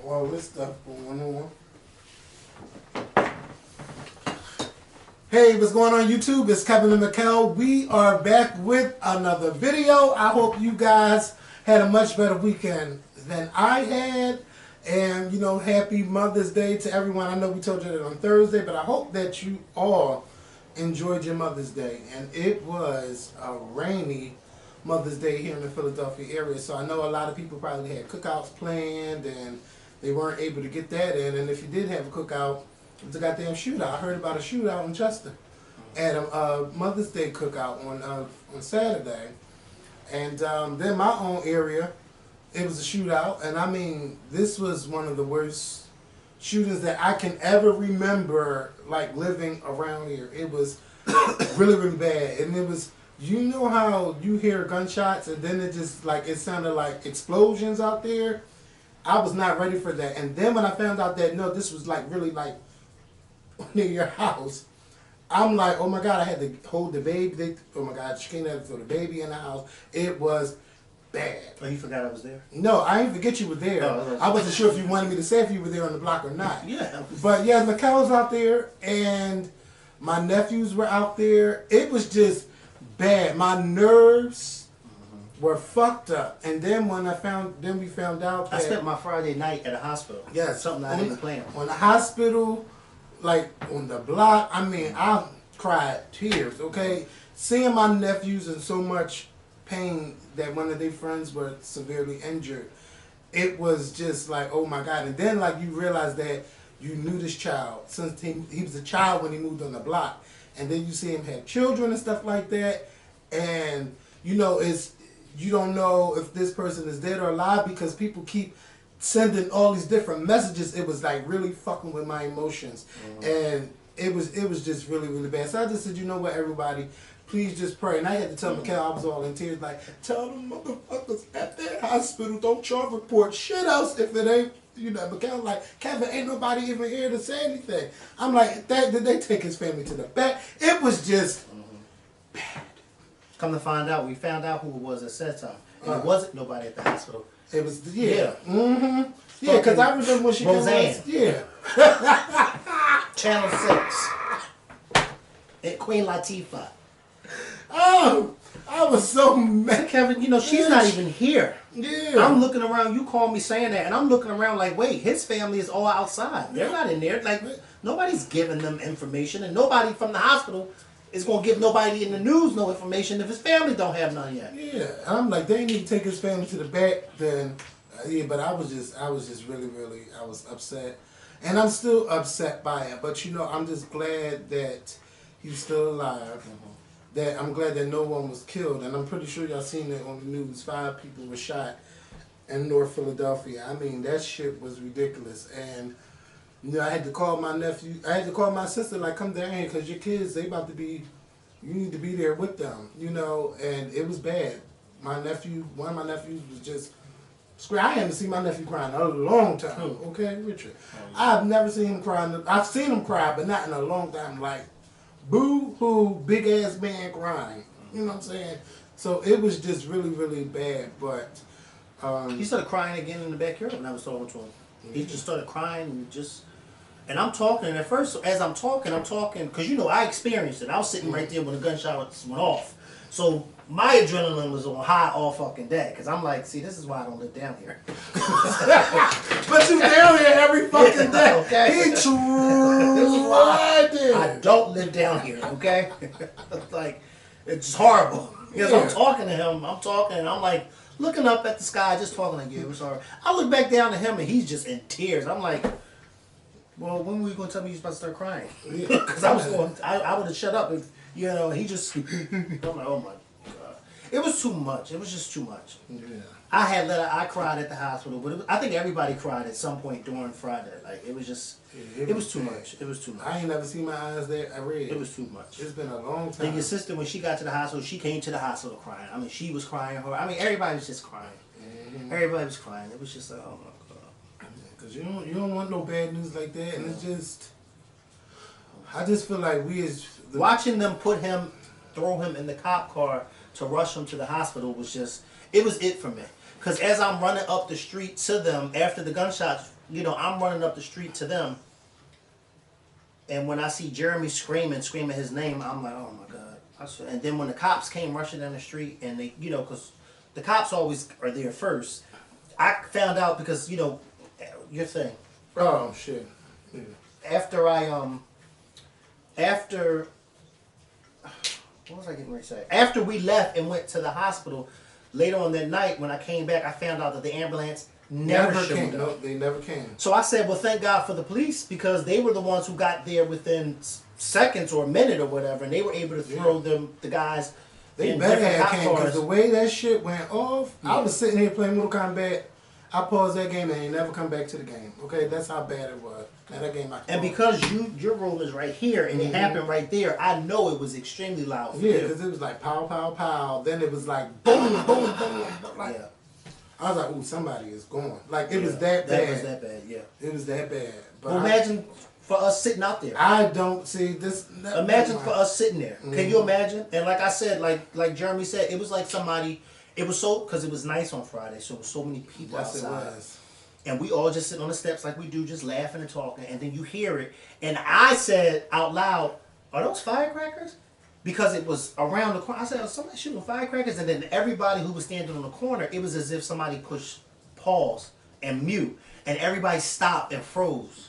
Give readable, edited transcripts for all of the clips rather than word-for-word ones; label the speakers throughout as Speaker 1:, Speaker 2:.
Speaker 1: all this stuff going on. Hey, what's going on YouTube? It's Kevin and Mikkel. We are back with another video. I hope you guys had a much better weekend than I had. And, you know, happy Mother's Day to everyone. I know we told you that on Thursday, but I hope that you all enjoyed your Mother's Day. And it was a rainy Mother's Day here in the Philadelphia area. So I know a lot of people probably had cookouts planned and they weren't able to get that in. And if you did have a cookout, it was a goddamn shootout. I heard about a shootout in Chester at a Mother's Day cookout on Saturday. And then my own area, it was a shootout. And I mean, this was one of the worst shootings that I can ever remember, like, living around here. It was really, really bad. And it was, you know how you hear gunshots and then it just, like, it sounded like explosions out there? I was not ready for that. And then when I found out that, no, this was, like, really, like, near your house, I'm like, oh my God, I had to hold the baby. Oh my God, she came out for the baby in the house. It was bad.
Speaker 2: Oh, you forgot I was there?
Speaker 1: No, I didn't forget you were there.
Speaker 2: Oh,
Speaker 1: I wasn't sure if you wanted me to say if you were there on the block or not.
Speaker 2: Yeah.
Speaker 1: But yeah, Mikkel was out there and my nephews were out there. It was just bad. My nerves were fucked up. And then when we found out that
Speaker 2: I spent my Friday night at a hospital.
Speaker 1: yeah,
Speaker 2: Something I didn't plan.
Speaker 1: On the hospital, like on the block, I mean, I cried tears, okay? Seeing my nephews in so much pain that one of their friends were severely injured, it was just like, oh my God. And then, like, you realize that you knew this child since he was a child when he moved on the block. And then you see him have children and stuff like that. And, you know, you don't know if this person is dead or alive because people keep sending all these different messages. It was like really fucking with my emotions. And it was just really, really bad. So I just said, you know what, everybody, please just pray. And I had to tell Mikkel, I was all in tears, like, tell them motherfuckers at that hospital, don't y'all report shit else if it ain't, you know. Mikkel like, Kevin, ain't nobody even here to say anything. I'm like, did they take his family to the back? It was just bad.
Speaker 2: Come to find out, we found out who it was that said something. And it wasn't nobody at the hospital.
Speaker 1: It was, yeah. Mm-hmm. Yeah, because I remember when she
Speaker 2: Roseanne.
Speaker 1: Yeah.
Speaker 2: Channel 6. And Queen Latifah.
Speaker 1: Oh, I was so mad.
Speaker 2: Kevin, you know, she's not even here.
Speaker 1: Yeah.
Speaker 2: I'm looking around, you called me saying that, and I'm looking around like, wait, his family is all outside. They're not in there. Like, nobody's giving them information, and nobody from the hospital is going to give nobody in the news no information if his family don't have none yet.
Speaker 1: Yeah, I'm like, they didn't even take his family to the back then. Yeah, but I was just really, really, I was upset. And I'm still upset by it. But, you know, I'm just glad that he's still alive. That I'm glad that no one was killed. And I'm pretty sure y'all seen it on the news. 5 people were shot in North Philadelphia. I mean, that shit was ridiculous. And, you know, I had to call my nephew. I had to call my sister, like, come down here because your kids, they about to be, you need to be there with them, you know. And it was bad. My nephew, one of my nephews was just screaming. I haven't seen my nephew cry in a long time. Okay, Richard. I've never seen him cry. I've seen him cry, but not in a long time. Like, boo-hoo, big-ass man crying. You know what I'm saying? So it was just really, really bad. But
Speaker 2: he started crying again in the backyard when I was talking to him. He just started crying and I'm talking. And at first, as I'm talking, because, you know, I experienced it. I was sitting right there when the gunshot went off. So my adrenaline was on high all fucking day. Because I'm like, see, this is why I don't live down here.
Speaker 1: But you down here every fucking day.
Speaker 2: Okay?
Speaker 1: He tried it.
Speaker 2: I don't live down here, okay? Like, it's horrible. Because I'm talking to him, and I'm like, looking up at the sky, just talking like, yeah, it was horrible. I look back down to him, and he's just in tears. I'm like, well, when were you going to tell me you was about to start crying? Because I would have shut up if, you know, he just, I'm like, oh my God. It was too much. It was just too much.
Speaker 1: Yeah.
Speaker 2: I cried at the hospital, but I think everybody cried at some point during Friday. Like, it was just, it was too much. It was too much.
Speaker 1: I ain't never seen my eyes there. I read.
Speaker 2: It was too much.
Speaker 1: It's been a long time.
Speaker 2: And your sister, when she got to the hospital, she came to the hospital crying. I mean, she was crying. Everybody was just crying. Everybody was crying. It was just like, oh my God.
Speaker 1: Because you don't want no bad news like that. And it's just, I just feel like we as...
Speaker 2: Watching them throw him in the cop car to rush him to the hospital was just, it was it for me. Because as I'm running up the street to them after the gunshots you know, I'm running up the street to them, and when I see Jeremy screaming his name, I'm like, oh my God. And then when the cops came rushing down the street, and they, you know, because the cops always are there first, I found out because, you know, your thing.
Speaker 1: Oh, shit. Yeah.
Speaker 2: After what was I getting ready to say? After we left and went to the hospital, later on that night when I came back, I found out that the ambulance never showed up.
Speaker 1: No, they never came.
Speaker 2: So I said, well, thank God for the police, because they were the ones who got there within seconds or a minute or whatever, and they were able to throw the guys
Speaker 1: They
Speaker 2: in
Speaker 1: better
Speaker 2: different
Speaker 1: have
Speaker 2: cop
Speaker 1: came, because
Speaker 2: cars.
Speaker 1: the way that shit went off,
Speaker 2: Yeah.
Speaker 1: I was sitting here playing Mortal Kombat. I paused that game and ain't never come back to the game. Okay, that's how bad it was. Now that game I
Speaker 2: And because your room is right here and it happened right there, I know it was extremely loud. For
Speaker 1: yeah,
Speaker 2: you.
Speaker 1: because it was like pow, pow, pow. Then it was like boom, boom, boom. Like,
Speaker 2: Yeah.
Speaker 1: I was like, ooh, somebody is going. Like, it was that bad.
Speaker 2: That was that bad, yeah.
Speaker 1: It was that bad. But
Speaker 2: Well, imagine for us sitting out there.
Speaker 1: I don't see this.
Speaker 2: Imagine for us sitting there. Can you imagine? And like I said, like Jeremy said, it was like somebody. It was so, because it was nice on Friday, so it was so many people
Speaker 1: Yes, it
Speaker 2: outside.
Speaker 1: was.
Speaker 2: And we all just sitting on the steps like we do, just laughing and talking. And then you hear it. And I said out loud, are those firecrackers? Because it was around the corner. I said, oh, somebody shooting firecrackers? And then everybody who was standing on the corner, it was as if somebody pushed pause and mute. And everybody stopped and froze.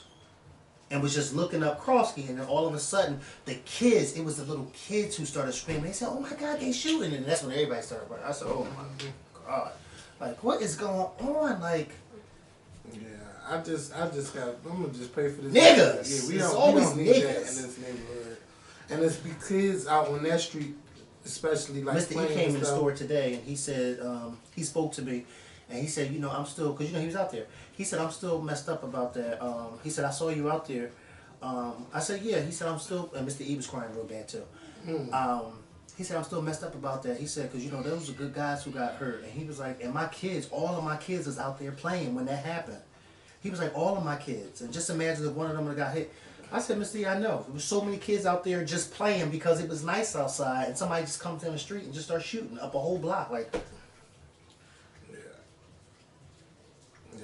Speaker 2: And was just looking up Krosky. And then all of a sudden, the kids, it was the little kids who started screaming. They said, oh my God, they shooting. And that's when everybody started running. I said, oh my God. Like, what is going on? Like,
Speaker 1: Yeah, I just got. I'm gonna just pray for this.
Speaker 2: Niggas!
Speaker 1: Yeah, we
Speaker 2: It's
Speaker 1: don't
Speaker 2: always
Speaker 1: need that in
Speaker 2: niggas.
Speaker 1: this neighborhood, and it's because out on that street, especially like
Speaker 2: Mr. E
Speaker 1: playing
Speaker 2: came
Speaker 1: and
Speaker 2: in the
Speaker 1: stuff.
Speaker 2: store today and he said, he spoke to me and he said, you know, I'm still, because you know he was out there. He said, I'm still messed up about that. He said, I saw you out there. I said, yeah. He said, I'm still, and Mr. E was crying real bad too. He said, I'm still messed up about that. He said, because you know, those were good guys who got hurt. And he was like, and my kids, all of my kids was out there playing when that happened. He was like, all of my kids. And just imagine if one of them would have got hit. I said, Mr. E, I know. There was so many kids out there just playing because it was nice outside, and somebody just comes down the street and just starts shooting up a whole block. Like,
Speaker 1: Yeah,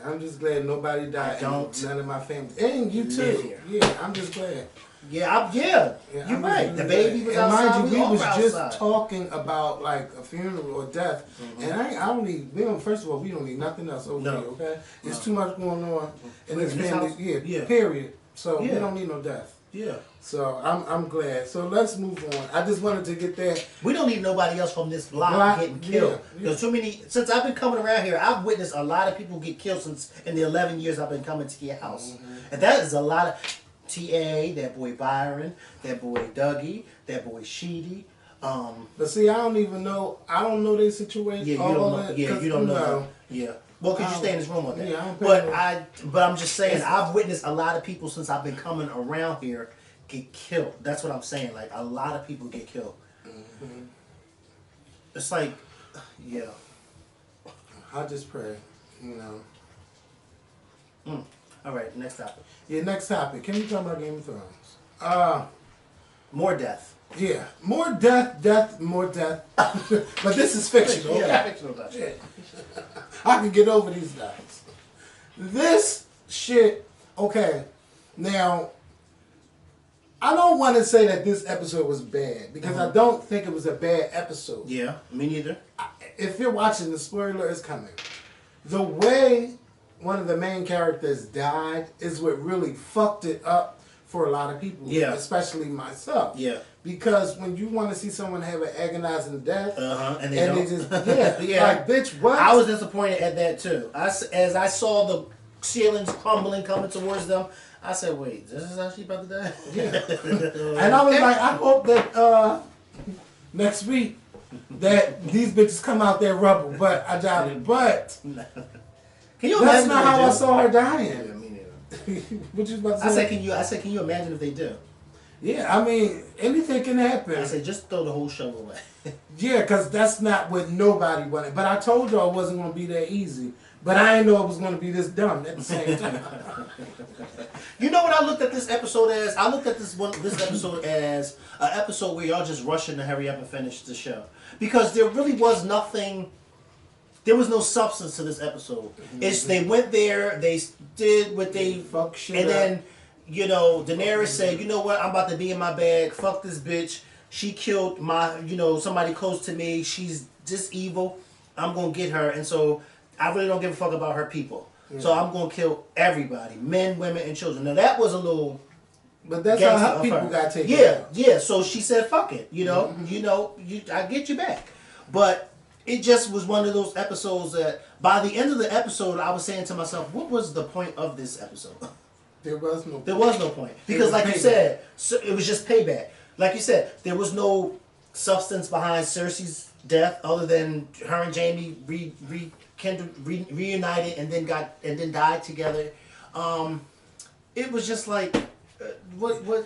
Speaker 1: I'm just glad nobody died.
Speaker 2: I don't
Speaker 1: None of my family, and you
Speaker 2: live
Speaker 1: too.
Speaker 2: here.
Speaker 1: Yeah, I'm just glad.
Speaker 2: yeah,
Speaker 1: Yeah,
Speaker 2: you're
Speaker 1: I'm
Speaker 2: right.
Speaker 1: just
Speaker 2: The
Speaker 1: really
Speaker 2: baby
Speaker 1: glad.
Speaker 2: was
Speaker 1: And
Speaker 2: outside.
Speaker 1: mind you, we
Speaker 2: all
Speaker 1: was
Speaker 2: were
Speaker 1: just
Speaker 2: outside.
Speaker 1: talking about like a funeral or death, and I don't need. We don't. First of all, we don't need nothing else over
Speaker 2: No.
Speaker 1: here. Okay, there's too much going on in this
Speaker 2: In this
Speaker 1: family.
Speaker 2: house?
Speaker 1: Yeah,
Speaker 2: Yeah.
Speaker 1: period. So we
Speaker 2: Yeah.
Speaker 1: don't need no death.
Speaker 2: Yeah.
Speaker 1: So I'm glad. So let's move on. I just wanted to get that.
Speaker 2: We don't need nobody else from this block
Speaker 1: Block,
Speaker 2: getting killed.
Speaker 1: yeah.
Speaker 2: There's too many. Since I've been coming around here, I've witnessed a lot of people get killed since in the 11 years I've been coming to your house, and that is a lot of TA. That boy Byron, that boy Dougie, that boy Sheedy.
Speaker 1: But see, I don't even know. I don't know their situation.
Speaker 2: Yeah, you
Speaker 1: all
Speaker 2: don't know.
Speaker 1: that,
Speaker 2: Yeah,
Speaker 1: 'cause,
Speaker 2: you don't know.
Speaker 1: know.
Speaker 2: Yeah. Well, because you
Speaker 1: I
Speaker 2: stay in
Speaker 1: don't-
Speaker 2: this room all day.
Speaker 1: yeah, I don't pay
Speaker 2: but
Speaker 1: no-
Speaker 2: but I'm just saying, I've witnessed a lot of people since I've been coming around here get killed. That's what I'm saying. Like a lot of people get killed. It's like, yeah.
Speaker 1: I just pray. You know.
Speaker 2: All right, next topic.
Speaker 1: Yeah. Next topic. Can we talk about Game of Thrones?
Speaker 2: More death.
Speaker 1: Yeah. More death, more death. But this is fictional.
Speaker 2: Yeah,
Speaker 1: Okay?
Speaker 2: fictional death.
Speaker 1: Yeah. I can get over these guys. This shit. Okay. Now, I don't want to say that this episode was bad because I don't think it was a bad episode.
Speaker 2: Yeah, me neither.
Speaker 1: If you're watching, the spoiler is coming. The way one of the main characters died is what really fucked it up for a lot of people.
Speaker 2: Yeah.
Speaker 1: Especially myself.
Speaker 2: Yeah.
Speaker 1: Because when you want to see someone have an agonizing death,
Speaker 2: And they
Speaker 1: and
Speaker 2: don't.
Speaker 1: they just, yeah,
Speaker 2: Yeah.
Speaker 1: like, bitch, what?
Speaker 2: I was disappointed at that too. As I saw the ceilings crumbling coming towards them, I said, "Wait, this is how she about to die?"
Speaker 1: Yeah. And I was like, I hope that next week that these bitches come out there rubble, but I doubt it. But
Speaker 2: Can you
Speaker 1: that's
Speaker 2: imagine?
Speaker 1: not
Speaker 2: if they
Speaker 1: how I
Speaker 2: do?
Speaker 1: saw her
Speaker 2: Yeah,
Speaker 1: dying.
Speaker 2: me neither.
Speaker 1: What you about to
Speaker 2: I
Speaker 1: say?
Speaker 2: said, can you imagine if they do?
Speaker 1: Yeah, I mean, anything can happen.
Speaker 2: I said, just throw the whole show away.
Speaker 1: Yeah, because that's not what nobody wanted. But I told y'all it wasn't going to be that easy. But I didn't know it was going to be this dumb at the same time.
Speaker 2: You know what I looked at this episode as? I looked at this episode as an episode where y'all just rushing to hurry up and finish the show, because there really was nothing there was no substance to this episode. It's they went there, they did what they
Speaker 1: fuck shit
Speaker 2: and
Speaker 1: up.
Speaker 2: then you know Daenerys said, you know what, I'm about to be in my bag. Fuck this bitch. She killed my somebody close to me. She's just evil. I'm gonna get her, and so I really don't give a fuck about her people. So I'm gonna kill everybody, men, women, and children. Now that was a little.
Speaker 1: But that's how her people got taken.
Speaker 2: Yeah. So she said, "Fuck it," I get you back. But it just was one of those episodes that, by the end of the episode, I was saying to myself, "What was the point of this episode?"
Speaker 1: There was no.
Speaker 2: There was no point because, like you said, so it was just payback. Like you said, there was no substance behind Cersei's death other than her and Jaime reunited and then died together. It was just like.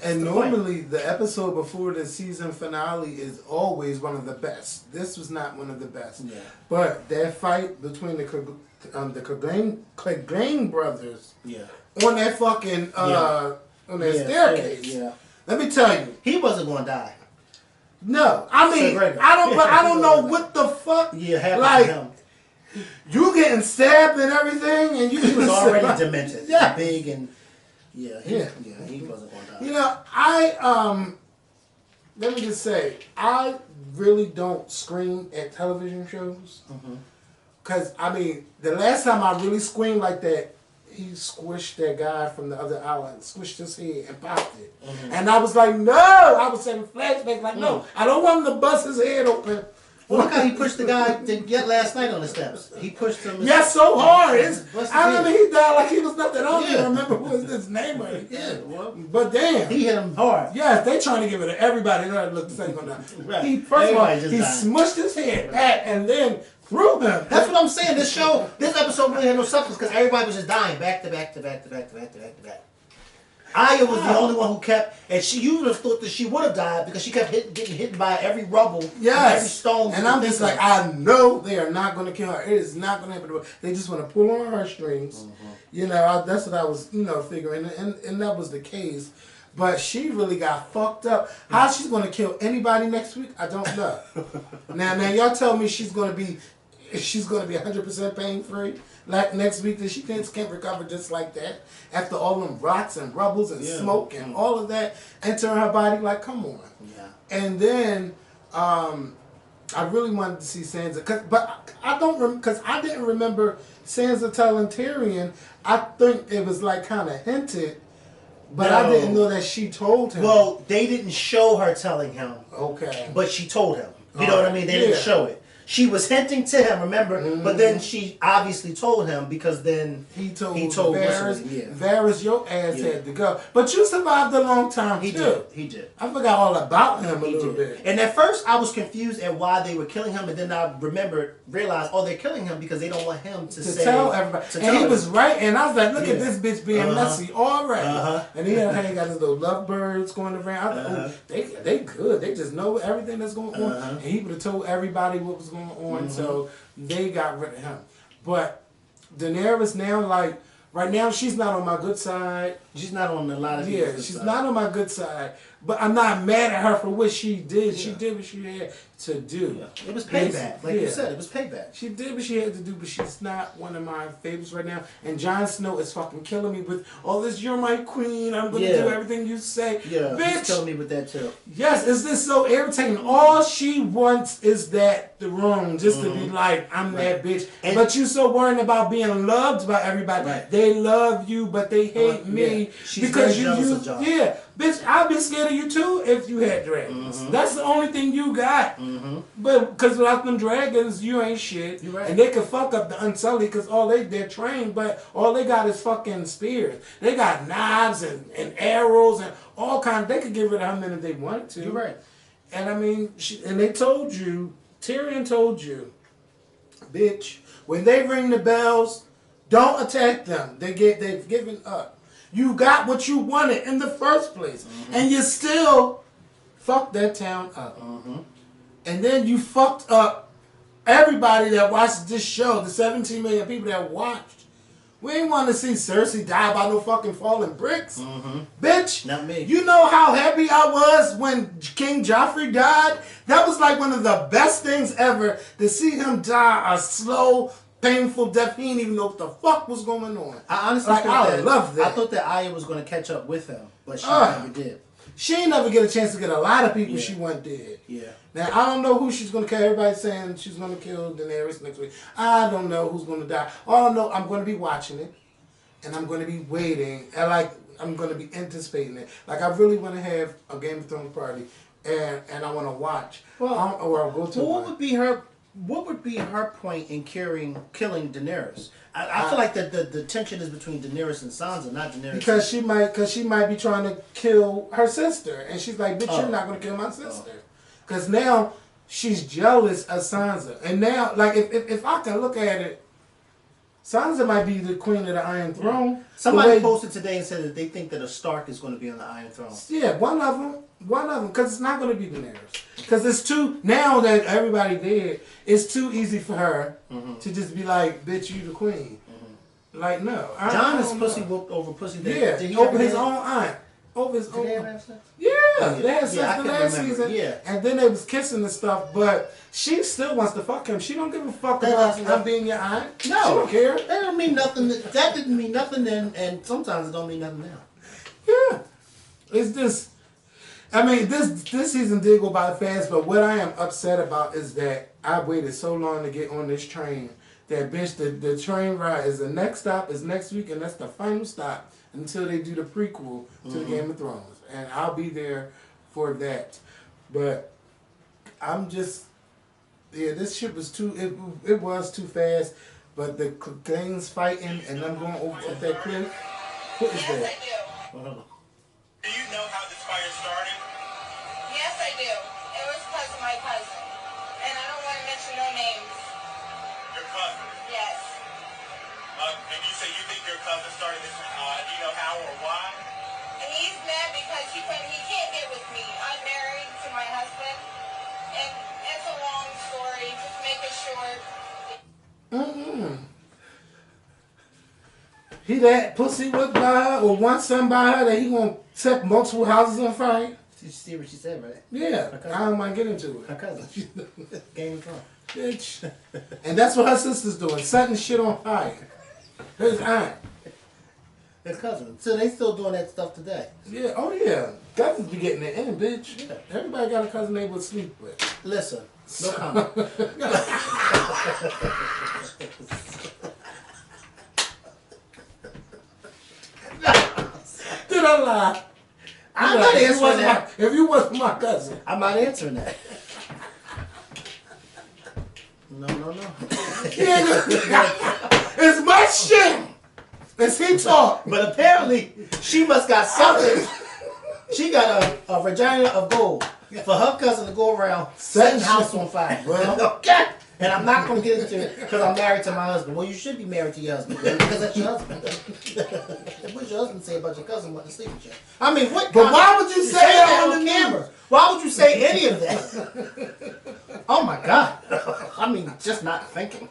Speaker 1: And normally the episode before the season finale is always one of the best. This was not one of the best.
Speaker 2: Yeah.
Speaker 1: But that fight between the Clegane brothers on that fucking on that staircase.
Speaker 2: Yeah.
Speaker 1: Let me tell you,
Speaker 2: he wasn't going to die.
Speaker 1: No, I mean I don't know what the fuck.
Speaker 2: Happened
Speaker 1: like
Speaker 2: to him.
Speaker 1: You getting stabbed and everything, and
Speaker 2: he was already demented.
Speaker 1: Yeah.
Speaker 2: Big and. He wasn't going to die.
Speaker 1: You know, let me just say, I really don't scream at television shows. Because, I mean, the last time I really screamed like that, he squished that guy from the other island, squished his head and popped it. And I was like, no! I was saying flashbacks like, no, I don't want him to bust his head open.
Speaker 2: Well, look how he pushed the guy last night on the steps. He pushed him.
Speaker 1: So hard. I remember he died like he was nothing. I don't even remember what was his name or anything. But damn.
Speaker 2: He hit him hard.
Speaker 1: Yes, they trying to give it to everybody that looked the same on that.
Speaker 2: Right.
Speaker 1: First of all, he smushed his head back and then threw him.
Speaker 2: That's what I'm saying. This episode really had no substance because everybody was just dying back to back to back to back to back to back to back. Aya was the only one who kept, and you would have thought that she would have died because she kept getting hit by every rubble, every stone.
Speaker 1: And I'm just like, I know they are not going to kill her. It is not going to happen. They just want to pull on her strings. You know, that's what I was, figuring, and that was the case. But she really got fucked up. How she's going to kill anybody next week, I don't know. now y'all tell me she's going to be 100% pain free. Like next week, that she can't recover just like that after all them rocks and rubbles and smoke and all of that entering her body. Like, come on.
Speaker 2: Yeah.
Speaker 1: And then I really wanted to see Sansa, but I didn't remember Sansa telling Tyrion. I think it was like kind of hinted, but I didn't know that she told him.
Speaker 2: Well, they didn't show her telling him.
Speaker 1: Okay.
Speaker 2: But she told him. You know what I mean? They didn't show it. She was hinting to him, remember? But then she obviously told him because then
Speaker 1: he told
Speaker 2: Varys,
Speaker 1: Varys, your ass had to go. But you survived a long time too.
Speaker 2: He did.
Speaker 1: I forgot all about him a little bit.
Speaker 2: And at first I was confused at why they were killing him, and then I realized, they're killing him because they don't want him to
Speaker 1: tell everybody. And he was right, and I was like, look at this bitch being messy already. And he got his little lovebirds going around. I thought, they good. They just know everything that's going on. And he would have told everybody what was going on, so they got rid of him. But Daenerys now, like, right now, she's not on my good side.
Speaker 2: She's not on a lot of people's good side.
Speaker 1: Not on my good side. But I'm not mad at her for what she did. She did what she had to do.
Speaker 2: It was payback. Like you said, it was payback.
Speaker 1: She did what she had to do, but she's not one of my favorites right now. And Jon Snow is fucking killing me with all this, you're my queen, I'm going to do everything you say.
Speaker 2: Yeah,
Speaker 1: bitch.
Speaker 2: He's killing me with that too.
Speaker 1: Yes, it's just so irritating. All she wants is the room, just to be like, I'm that bitch. But you so worried about being loved by everybody. Right. They love you, but they hate me.
Speaker 2: She's
Speaker 1: because
Speaker 2: very jealous of Jon.
Speaker 1: Yeah. Bitch, I'd be scared of you too if you had dragons. That's the only thing you got. But because without them dragons, you ain't shit.
Speaker 2: Right.
Speaker 1: And they can fuck up the Unsullied because they're trained, but all they got is fucking spears. They got knives and arrows and all kinds. They could get rid of him if they wanted to.
Speaker 2: You're right.
Speaker 1: And I mean, and they told you, Tyrion told you, bitch, when they ring the bells, don't attack them. They've given up. You got what you wanted in the first place. And you still fucked that town up. And then you fucked up everybody that watched this show, the 17 million people that watched We ain't want to see Cersei die by no fucking falling bricks.
Speaker 2: Mm-hmm.
Speaker 1: Bitch.
Speaker 2: Not me.
Speaker 1: You know how happy I was when King Joffrey died? That was like one of the best things ever to see him die a slow, painful death. He didn't even know what the fuck was going on.
Speaker 2: I honestly
Speaker 1: loved that.
Speaker 2: I thought that Arya was going to catch up with him, but she never did.
Speaker 1: She ain't never get a chance to get a lot of people she went dead.
Speaker 2: Yeah.
Speaker 1: Now, I don't know who she's going to kill. Everybody's saying she's going to kill Daenerys next week. I don't know who's going to die. All I know, I'm going to be watching it. And I'm going to be waiting. And I'm going to be anticipating it. Like, I really want to have a Game of Thrones party. And I want to watch.
Speaker 2: Well,
Speaker 1: or I'll go to
Speaker 2: what would be her point in killing Daenerys? I feel like the tension is between Daenerys and Sansa, not Daenerys.
Speaker 1: Because she might be trying to kill her sister. And she's like, bitch, you're not going to kill my sister. Because now she's jealous of Sansa. And now, like, if I can look at it, Sansa might be the queen of the Iron Throne.
Speaker 2: Somebody posted today and said that they think that a Stark is going to be on the Iron Throne.
Speaker 1: Yeah, one of them. Because it's not going to be Daenerys. Because it's too, now that everybody dead, it's too easy for her to just be like, bitch, you the queen. Like, no.
Speaker 2: John is pussy whooped over pussy.
Speaker 1: Over his own aunt. Over his own.
Speaker 2: Did they have sex?
Speaker 1: Yeah, they had sex the last
Speaker 2: remember.
Speaker 1: season.
Speaker 2: Yeah.
Speaker 1: And then they was kissing and stuff, but she still wants to fuck him. She don't give a fuck about him being your aunt.
Speaker 2: No.
Speaker 1: She don't care.
Speaker 2: That don't mean nothing. That didn't mean nothing then, and sometimes it don't mean nothing now.
Speaker 1: Yeah. It's just, I mean, this season did go by fast, but what I am upset about is that I waited so long to get on this train. That bitch, the train ride is the next stop, is next week, and that's the final stop until they do the prequel to the Game of Thrones. And I'll be there for that. But I'm just, this shit was it was too fast. But the things fighting and them going over at that cliff, what is that?
Speaker 3: Do you know how this fire started?
Speaker 4: Yes, I do. It was because of my cousin. And I don't want to mention no names.
Speaker 3: Your cousin.
Speaker 4: Yes.
Speaker 3: And you say you think your cousin started this, do you know how or why?
Speaker 4: And he's mad because he can't get with me. I'm married to my husband. And it's a long story. Just make it short.
Speaker 1: He that pussy whipped by her or wants something by her that he gonna set multiple houses on fire?
Speaker 2: Did you see what she said, right?
Speaker 1: Yeah, I don't mind getting into
Speaker 2: Her
Speaker 1: it.
Speaker 2: cousin. Game of Thrones.
Speaker 1: Bitch. And that's what her sister's doing, setting shit on fire. His aunt.
Speaker 2: His cousin. So they still doing that stuff today.
Speaker 1: Yeah, oh yeah. Cousins be getting it in, bitch.
Speaker 2: Yeah.
Speaker 1: Everybody got a cousin they would sleep with.
Speaker 2: Listen, no comment.
Speaker 1: Did I lie?
Speaker 2: I'm not answering that.
Speaker 1: If you wasn't my cousin.
Speaker 2: I'm not answering that. No.
Speaker 1: It's my shit. As he talk.
Speaker 2: But apparently, she must got something. She got a vagina of gold for her cousin to go around setting house on fire. Okay. And I'm not going to get into it because I'm married to my husband. Well, you should be married to your husband because that's your husband. What's your husband say about your cousin wanting to sleep with you? I mean, what?
Speaker 1: But why would you say that on the
Speaker 2: camera? Why would you say any of that? Oh my God! I mean, just not thinking.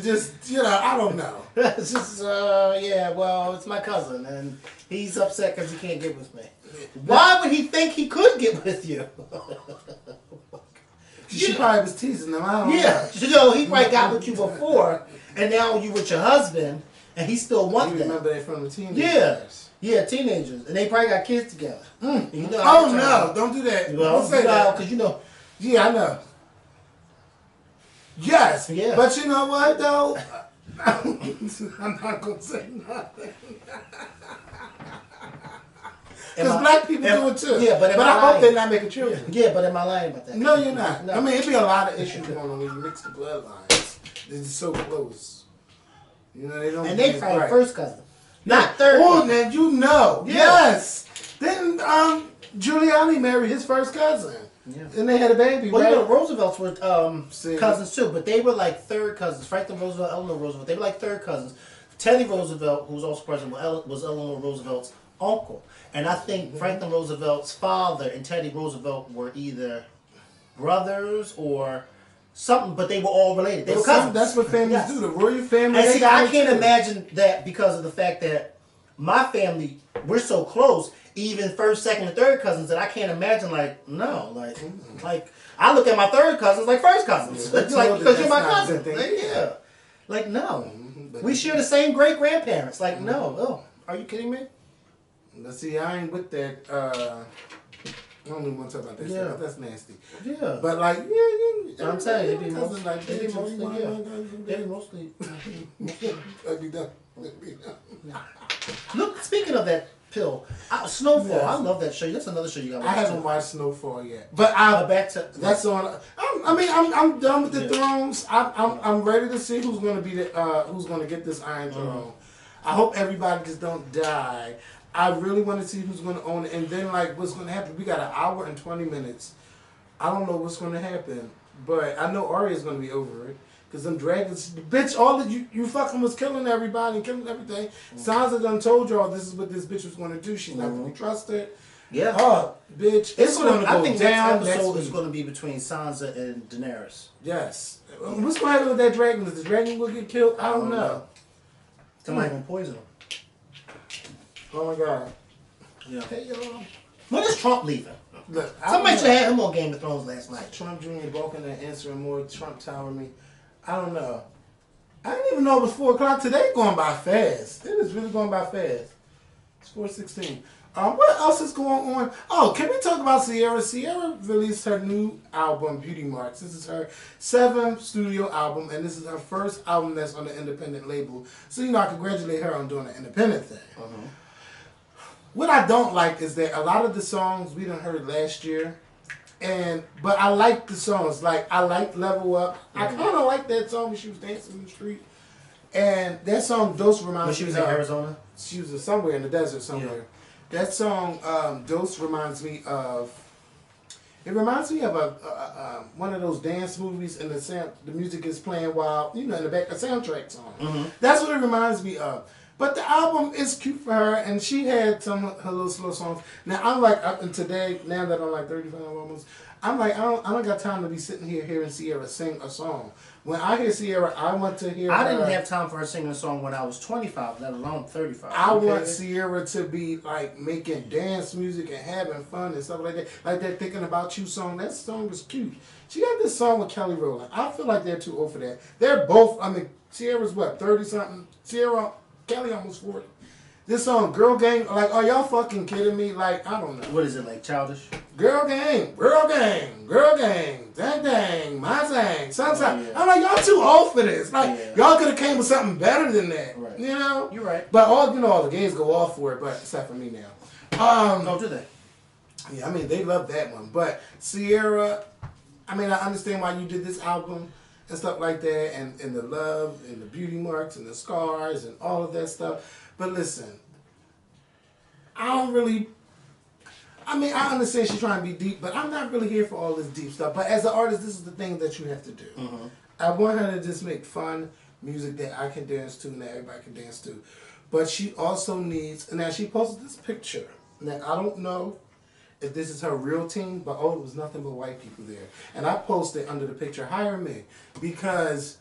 Speaker 1: Just, I don't know.
Speaker 2: It's just, yeah. Well, it's my cousin, and he's upset because he can't get with me. Why would he think he could get with you?
Speaker 1: She probably was teasing him. I don't
Speaker 2: know. He probably got with you before, and now you with your husband, and he still wants
Speaker 1: You
Speaker 2: that.
Speaker 1: remember that from the teenagers?
Speaker 2: Yeah, teenagers, and they probably got kids together. And you know
Speaker 1: Oh no! Don't do that.
Speaker 2: Well,
Speaker 1: Don't say that.
Speaker 2: because you know.
Speaker 1: Yeah, I know. Yes.
Speaker 2: Yeah.
Speaker 1: But you know what though? I'm not gonna say nothing. Because black people do it too.
Speaker 2: Yeah, but
Speaker 1: I hope they're not making children.
Speaker 2: Yeah, but am I lying about that?
Speaker 1: No, you're not.
Speaker 2: No.
Speaker 1: I mean, it'd be a lot of issues going on when you mix the bloodlines. They're just so close. You know, they don't.
Speaker 2: And they
Speaker 1: get
Speaker 2: probably
Speaker 1: right.
Speaker 2: first cousin, not third.
Speaker 1: Oh,
Speaker 2: cousin.
Speaker 1: now you know.
Speaker 2: Yeah.
Speaker 1: Yes. Then Giuliani married his first cousin.
Speaker 2: Yeah.
Speaker 1: And they had a baby,
Speaker 2: Well,
Speaker 1: right?
Speaker 2: you know, Roosevelts were cousins too, but they were like third cousins. Franklin Roosevelt, Eleanor Roosevelt, they were like third cousins. Teddy Roosevelt, who was also president, was Eleanor Roosevelt's uncle. And I think Franklin Roosevelt's father and Teddy Roosevelt were either brothers or something, but they were all related. They were
Speaker 1: But some-
Speaker 2: cousins.
Speaker 1: That's what families
Speaker 2: Yes.
Speaker 1: do. The royal family.
Speaker 2: And
Speaker 1: they
Speaker 2: see, I
Speaker 1: fight
Speaker 2: can't
Speaker 1: too.
Speaker 2: imagine that because of the fact that my family, we're so close, even first, second, and third cousins, that I can't imagine, like, no, like I look at my third cousins like first cousins.
Speaker 1: Yeah,
Speaker 2: It's like,
Speaker 1: but
Speaker 2: because you're my
Speaker 1: that's not a
Speaker 2: cousin.
Speaker 1: good thing.
Speaker 2: Like, yeah. Like, no.
Speaker 1: But
Speaker 2: We share the same great grandparents. Like, no. Oh, are you kidding me?
Speaker 1: But see, I ain't with that. I don't even want to talk about that
Speaker 2: Yeah.
Speaker 1: stuff. That's nasty.
Speaker 2: Yeah.
Speaker 1: But like, yeah,
Speaker 2: I'm telling you, it'd be
Speaker 1: cousins
Speaker 2: mostly,
Speaker 1: like
Speaker 2: it'd be
Speaker 1: that.
Speaker 2: mostly,
Speaker 1: You
Speaker 2: yeah.
Speaker 1: want
Speaker 2: It'd be mostly.
Speaker 1: That'd be done. That'd be done.
Speaker 2: Look, speaking of that pill, Snowfall.
Speaker 1: Yes.
Speaker 2: I love that show. That's another show you got to
Speaker 1: I
Speaker 2: watch.
Speaker 1: haven't watched Snowfall yet, but
Speaker 2: Back to
Speaker 1: that's on. I'm done with the Thrones. I'm ready to see who's going to be who's going to get this Iron Throne. I hope everybody just don't die. I really want to see who's going to own it, and then like what's going to happen. We got an hour and 20 minutes. I don't know what's going to happen, but I know Arya's going to be over it. Cause them dragons, bitch, all that you fucking was killing everybody and killing everything. Sansa done told y'all this is what this bitch was gonna do. She's not to be trusted.
Speaker 2: Yeah.
Speaker 1: Oh, bitch, it's gonna
Speaker 2: I
Speaker 1: go
Speaker 2: think
Speaker 1: down
Speaker 2: next episode
Speaker 1: next
Speaker 2: is
Speaker 1: week.
Speaker 2: going to be between Sansa and Daenerys.
Speaker 1: Yes. What's gonna happen with that dragon? Is the dragon gonna get killed? I don't know.
Speaker 2: Somebody gonna poison him.
Speaker 1: Oh my god.
Speaker 2: Yeah.
Speaker 1: Hey y'all.
Speaker 2: When is Trump leaving?
Speaker 1: Look,
Speaker 2: Somebody should have had him on Game of Thrones last night.
Speaker 1: Trump Jr. balking and answering more. Trump Tower me. I don't know. I didn't even know it was 4 o'clock today. Going by fast. It is really going by fast. It's 4:16. What else is going on? Oh, can we talk about Ciara? Ciara released her new album, Beauty Marks. This is her 7th studio album, and this is her first album that's on the independent label. So, I congratulate her on doing an independent thing. What I don't like is that a lot of the songs we done heard last year, but I like the songs. Like, I like Level Up. I kind of like that song when she was dancing in the street. And that song, Dose, reminds me
Speaker 2: When she was in Arizona?
Speaker 1: She was somewhere in the desert somewhere. That song, Dose, reminds me of... It reminds me of one of those dance movies, and the music is playing while, in the back, a soundtrack song. That's what it reminds me of. But the album is cute for her, and she had some of her little slow songs. Now, I'm like, up and today, now that I'm like 35 almost, I'm like, I don't got time to be sitting here hearing Ciara sing a song. When I hear Ciara, I want to hear
Speaker 2: I
Speaker 1: her.
Speaker 2: didn't have time for her singing a song when I was 25, let alone 35.
Speaker 1: I
Speaker 2: Okay?
Speaker 1: want Ciara to be like making dance music and having fun and stuff like that. Like that Thinking About You song. That song was cute. She got this song with Kelly Rowland. I feel like they're too old for that. They're both, Ciara's what, 30-something? Kelly almost 40. This song, Girl Gang, like, are y'all fucking kidding me? Like, I don't know.
Speaker 2: What is it, like childish?
Speaker 1: Girl Gang, Girl Gang, Girl Gang, Dang Dang, My Zang, Sunshine.
Speaker 2: Yeah.
Speaker 1: I'm like, y'all too old for this. Like,
Speaker 2: Yeah.
Speaker 1: y'all could have came with something better than that.
Speaker 2: Right.
Speaker 1: You're
Speaker 2: right.
Speaker 1: But all the gays go off for it, but except for me now.
Speaker 2: No, do they?
Speaker 1: Yeah, they love that one. But Ciara, I understand why you did this album and stuff like that, and the love, and the beauty marks, and the scars, and all of that stuff. But listen, I understand she's trying to be deep, but I'm not really here for all this deep stuff. But as an artist, this is the thing that you have to do. I want her to just make fun music that I can dance to and that everybody can dance to. But she also needs, and now she posted this picture. Now, I don't know if this is her real team, but it was nothing but white people there. And I posted under the picture, hire me. Because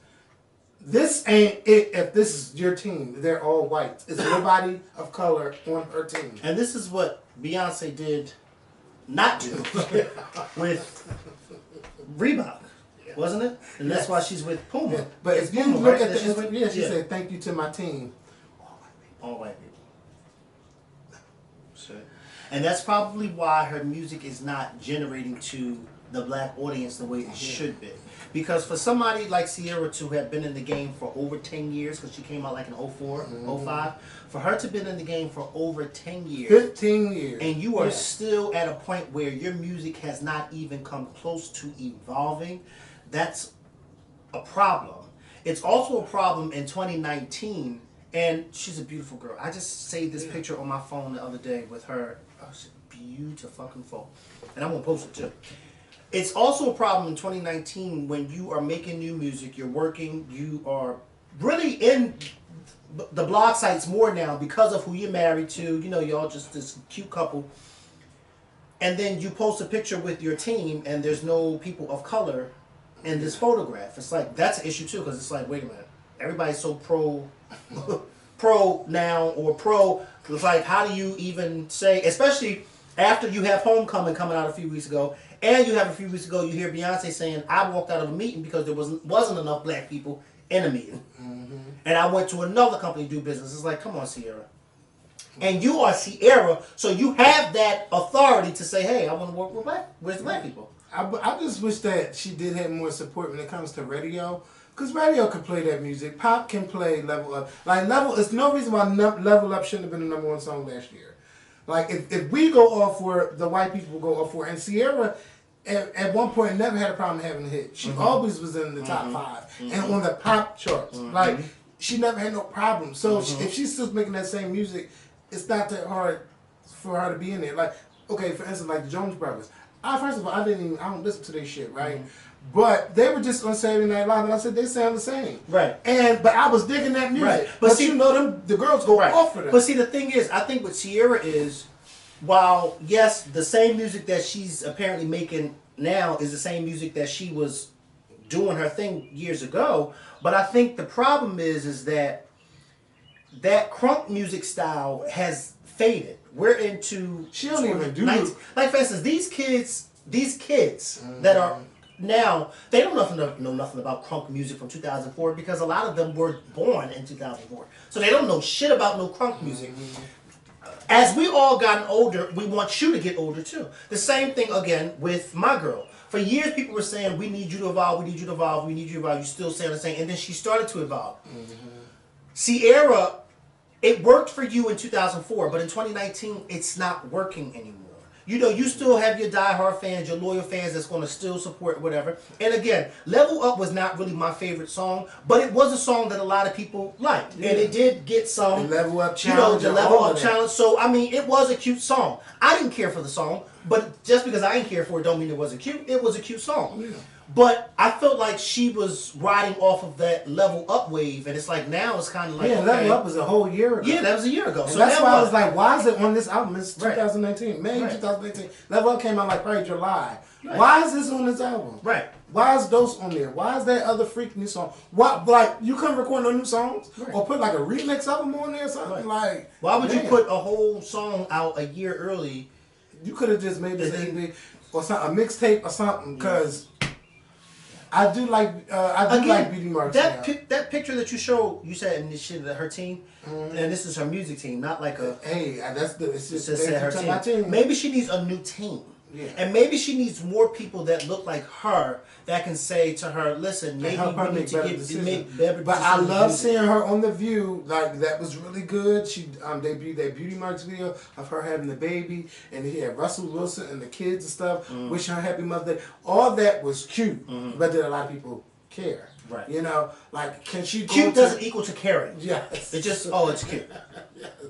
Speaker 1: this ain't it if this is your team. They're all white. It's nobody of color on her team.
Speaker 2: And this is what Beyonce did not do with Reebok, wasn't it? And that's why she's with Puma.
Speaker 1: Yeah, but
Speaker 2: It's
Speaker 1: if you
Speaker 2: Puma,
Speaker 1: look
Speaker 2: right?
Speaker 1: at
Speaker 2: That she's with-
Speaker 1: she said, thank you to my team.
Speaker 2: All white people. So, and that's probably why her music is not generating to the black audience the way it should be. Because for somebody like Ciara to have been in the game for over 10 years, because she came out like in 04, 05, for her to have been in the game for over 10 years,
Speaker 1: 15 years.
Speaker 2: and you are still at a point where your music has not even come close to evolving, that's a problem. It's also a problem in 2019, and she's a beautiful girl. I just saved this picture on my phone the other day with her. Oh, she's beautiful. And I'm going to post it too. It's also a problem in 2019 when you are making new music, you're working, you are really in the blog sites more now because of who you're married to. Y'all just this cute couple. And then you post a picture with your team and there's no people of color in this photograph. It's like that's an issue too, because it's like, wait a minute, everybody's so pro now or pro. It's like, how do you even say, especially after you have Homecoming coming out a few weeks ago, and you have a few weeks ago you hear Beyonce saying, I walked out of a meeting because there wasn't enough black people in a meeting, and I went to another company to do business. It's like, come on, Ciara. And you are Ciara, so you have that authority to say, hey, I want to work with where's the black people?
Speaker 1: I just wish that she did have more support when it comes to radio. Because radio can play that music. Pop can play Level Up. Like, it's no reason why Level Up shouldn't have been the #1 song last year. Like, if we go off for the white people go off for, and Ciara at one point never had a problem having a hit. She always was in the top 5 and on the pop charts. Like, she never had no problem. So if she's still making that same music, it's not that hard for her to be in there. Like, okay, for instance, like the Jonas Brothers. First of all, I don't listen to their shit, right? But they were just on Saturday Night Live, and I said they sound the same,
Speaker 2: right?
Speaker 1: But I was digging that music.
Speaker 2: Right.
Speaker 1: But see, you know, the girls go off for them.
Speaker 2: But see, the thing is, I think what Ciara is, while yes, the same music that she's apparently making now is the same music that she was doing her thing years ago. But I think the problem is that crunk music style has faded. We're into
Speaker 1: she don't even do
Speaker 2: like for instance, these kids that are now, they don't know nothing about crunk music from 2004 because a lot of them were born in 2004. So they don't know shit about no crunk music. As we all gotten older, we want you to get older too. The same thing again with my girl. For years people were saying, we need you to evolve, we need you to evolve, we need you to evolve. You still saying the same. And then she started to evolve. Ciara, it worked for you in 2004, but in 2019, it's not working anymore. You know, you still have your diehard fans, your loyal fans that's going to still support whatever. And again, Level Up was not really my favorite song, but it was a song that a lot of people liked. Yeah. And it did get some,
Speaker 1: the Level Up challenge.
Speaker 2: You know, the Level Up challenge. So, I mean, it was a cute song. I didn't care for the song, but just because I didn't care for it don't mean it wasn't cute. It was a cute song. Yeah. But I felt like she was riding off of that Level Up wave, and it's like now it's kind of like,
Speaker 1: Level Up was a whole year ago.
Speaker 2: Yeah, that was a year ago.
Speaker 1: And
Speaker 2: so
Speaker 1: that's why I was like, why is it on this album? It's 2019, May
Speaker 2: Right.
Speaker 1: 2019. Level Up came out like probably July. Right. Why is this on this album?
Speaker 2: Right.
Speaker 1: Why is Dose on there? Why is that other freak new song? What, like, you couldn't record no new songs? Right. Or put like a remix of them on there or something?
Speaker 2: Right.
Speaker 1: Like,
Speaker 2: why would you put a whole song out a year early?
Speaker 1: You could have just made this EP or something, a mixtape or something, because I do like Beauty Marks.
Speaker 2: That picture that you showed, you said in this shit that her team, and this is her music team, not like a.
Speaker 1: Hey, it's just
Speaker 2: her team. Maybe she needs a new team. Yeah. And maybe she needs more people that look like her that can say to her, listen, maybe we need to make better
Speaker 1: But I love seeing her on The View. Like, that was really good. She debuted that Beauty Marks video of her having the baby. And he had Russell Wilson and the kids and stuff. Wishing her happy Mother's Day. All that was cute. But then a lot of people care.
Speaker 2: Right.
Speaker 1: You know, like, can she go
Speaker 2: cute doesn't equal to caring.
Speaker 1: Yes.
Speaker 2: It's just, oh, it's cute.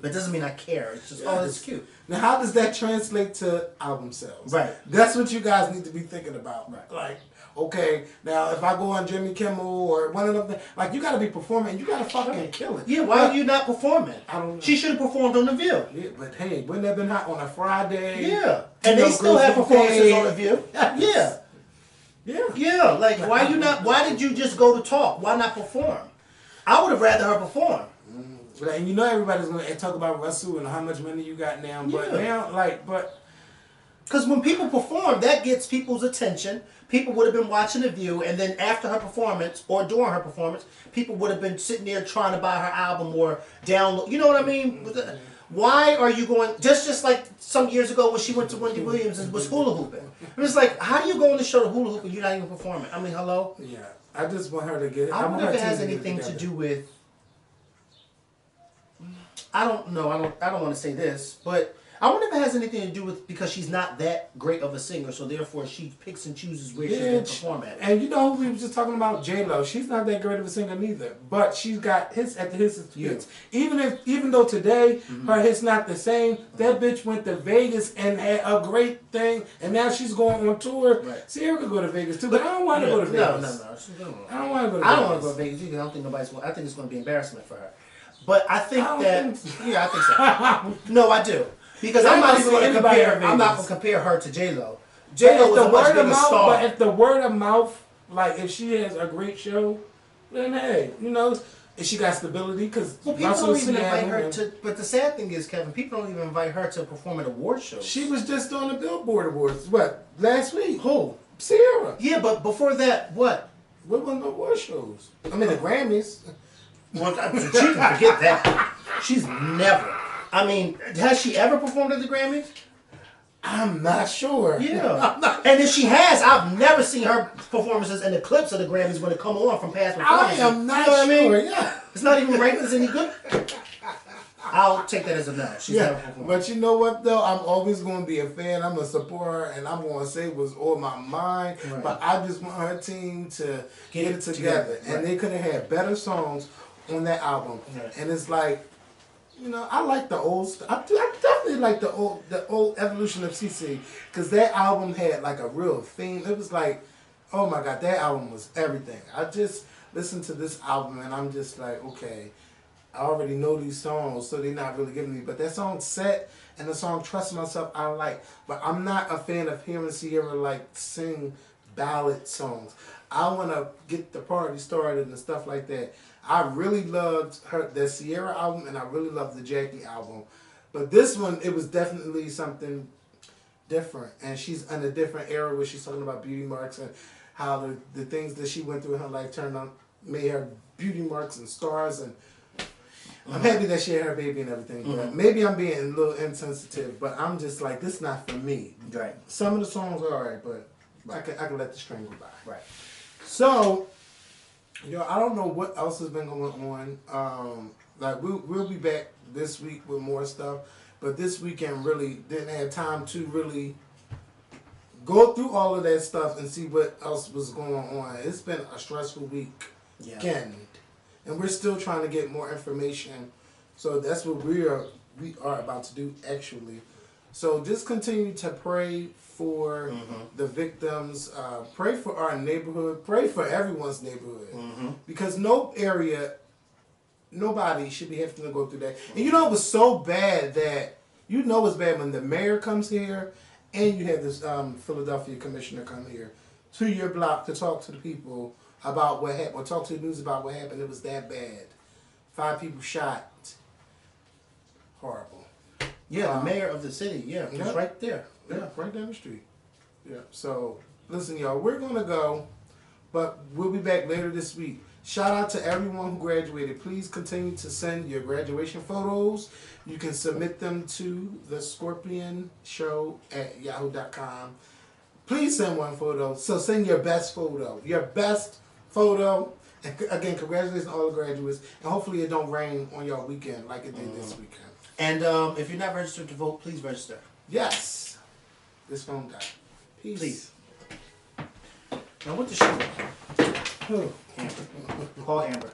Speaker 2: But it doesn't mean I care. It's just, oh, it's cute.
Speaker 1: Now, how does that translate to album sales?
Speaker 2: Right.
Speaker 1: That's what you guys need to be thinking about. Right. Like, okay, now if I go on Jimmy Kimmel or one of them, like, you got to be performing and you got to fucking kill it.
Speaker 2: Yeah, why are you not performing?
Speaker 1: I don't know.
Speaker 2: She should have performed on The View.
Speaker 1: Yeah, but hey, wouldn't that have been hot on a Friday?
Speaker 2: Yeah. And they still have performances on The View. Yeah.
Speaker 1: Yeah.
Speaker 2: Yeah, like, why did you just go to talk? Why not perform? I would have rather her perform.
Speaker 1: And you know everybody's going to talk about Russell and how much money you got now. But now,
Speaker 2: because when people perform, that gets people's attention. People would have been watching The View, and then after her performance, or during her performance, people would have been sitting there trying to buy her album or download. You know what I mean? Why are you going, just like some years ago when she went to Wendy Williams and was hula hooping. It was like, how do you go on the show to hula hoop and you're not even performing? I mean, hello?
Speaker 1: Yeah, I just want her to get it.
Speaker 2: I wonder if it has anything to do with, I don't know, I don't want to say this, but I wonder if it has anything to do with because she's not that great of a singer, so therefore she picks and chooses where she's going to perform at.
Speaker 1: And you know who we were just talking about? J-Lo. She's not that great of a singer neither, but she's got hits after hits after hits. Even though today her hits not the same, that bitch went to Vegas and had a great thing, and now she's going on tour. Right. Ciara could go to Vegas too, but I don't want to go to Vegas.
Speaker 2: No.
Speaker 1: I don't want to go to Vegas.
Speaker 2: I don't want to go to Vegas either. I don't think nobody's going. I think it's going to be embarrassment for her. But I think I think so. No, I do. Because I'm not even going to compare. I'm not going to compare her to J-Lo. J-Lo was a much bigger star.
Speaker 1: But if the word of mouth Like, if she has a great show, then hey, you know, if she got stability, because
Speaker 2: Well, people don't even invite her to. But the sad thing is, Kevin, people don't even invite her to perform at award shows.
Speaker 1: She was just on the Billboard Awards, what, last week?
Speaker 2: Who?
Speaker 1: Ciara.
Speaker 2: Yeah, but before that, what?
Speaker 1: What wasn't the award shows? I mean, the Grammys.
Speaker 2: Well, she can forget that. She's never. I mean, has she ever performed at the Grammys?
Speaker 1: I'm not sure.
Speaker 2: Yeah. And if she has, I've never seen her performances in the clips of the Grammys when it come on from past
Speaker 1: I
Speaker 2: performances.
Speaker 1: am not
Speaker 2: You know what
Speaker 1: sure.
Speaker 2: I mean?
Speaker 1: Yeah.
Speaker 2: It's not even ranked as any good. I'll take that as a no. She's never performed.
Speaker 1: But you know what though? I'm always going to be a fan. I'm a supporter, and I'm going to say what's on my mind.
Speaker 2: Right.
Speaker 1: But I just want her team to get it together.
Speaker 2: Right.
Speaker 1: And they could have had better songs on that album.
Speaker 2: Right.
Speaker 1: And it's like, you know, I like the old stuff. I definitely like the old evolution of CC, because that album had like a real theme. It was like, oh my God, that album was everything. I just listened to this album and I'm just like, okay, I already know these songs, so they're not really giving me. But that song Set and the song Trust Myself, I like. But I'm not a fan of hearing Ciara like sing ballad songs. I want to get the party started and stuff like that. I really loved the Ciara album, and I really loved the Jackie album. But this one, it was definitely something different. And she's in a different era where she's talking about beauty marks and how the things that she went through in her life made her beauty marks and scars. And I'm happy that she had her baby and everything. But maybe I'm being a little insensitive, but I'm just like, this is not for me.
Speaker 2: Right.
Speaker 1: Some of the songs are alright, but I can let the string go by.
Speaker 2: Right.
Speaker 1: So, I don't know what else has been going on. Like we'll be back this week with more stuff, but this weekend really didn't have time to really go through all of that stuff and see what else was going on. It's been a stressful weekend, and we're still trying to get more information. So that's what we are about to do actually. So just continue to pray for the victims. Pray for our neighborhood. Pray for everyone's neighborhood. Because nobody should be having to go through that. And you know it was so bad that, you know it's bad when the mayor comes here and you have this Philadelphia commissioner come here to your block to talk to the people about what happened, or talk to the news about what happened. It was that bad. 5 people shot. Horrible.
Speaker 2: Yeah, the mayor of the city. Yeah, he's right there.
Speaker 1: Yeah, right down the street. Yeah. So, listen, y'all, we're going to go, but we'll be back later this week. Shout out to everyone who graduated. Please continue to send your graduation photos. You can submit them to the Scorpion Show at yahoo.com. Please send one photo. So send your best photo. Your best photo. And again, congratulations to all the graduates. And hopefully it don't rain on your weekend like it did this weekend.
Speaker 2: And if you're not registered to vote, please register.
Speaker 1: Yes. This phone died. Peace.
Speaker 2: Please. Now what the show?
Speaker 1: Who?
Speaker 2: Amber. Call Amber.